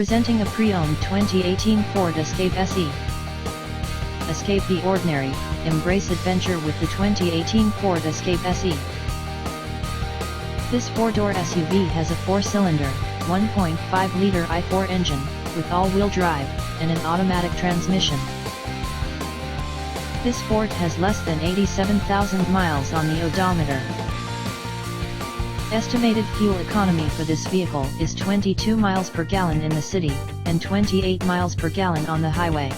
Presenting a pre-owned 2018 Ford Escape SE. Escape the ordinary, embrace adventure with the 2018 Ford Escape SE. This four-door SUV has a four-cylinder, 1.5-liter i4 engine, with all-wheel drive, and an automatic transmission. This Ford has less than 87,000 miles on the odometer. Estimated fuel economy for this vehicle is 22 miles per gallon in the city, and 28 miles per gallon on the highway.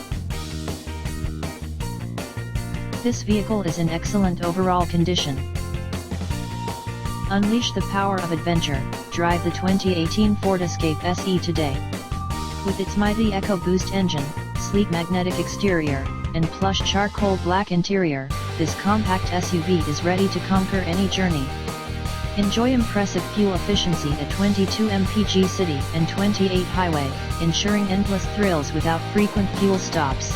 This vehicle is in excellent overall condition. Unleash the power of adventure, drive the 2018 Ford Escape SE today. With its mighty EcoBoost engine, sleek magnetic exterior, and plush charcoal black interior, this compact SUV is ready to conquer any journey. Enjoy impressive fuel efficiency at 22 mpg city and 28 highway, ensuring endless thrills without frequent fuel stops.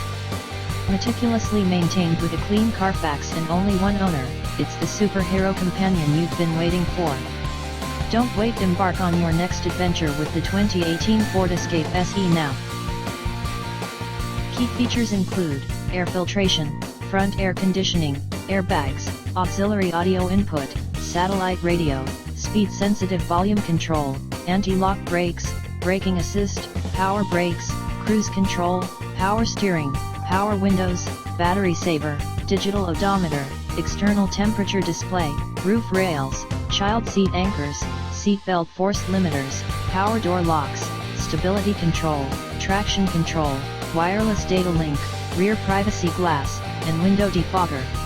Meticulously maintained with a clean Carfax and only one owner, it's the superhero companion you've been waiting for. Don't wait, embark on your next adventure with the 2018 Ford Escape SE now. Key features include air filtration, front air conditioning, airbags, auxiliary audio input, satellite radio, speed-sensitive volume control, anti-lock brakes, braking assist, power brakes, cruise control, power steering, power windows, battery saver, digital odometer, external temperature display, roof rails, child seat anchors, seat belt force limiters, power door locks, stability control, traction control, wireless data link, rear privacy glass, and window defogger.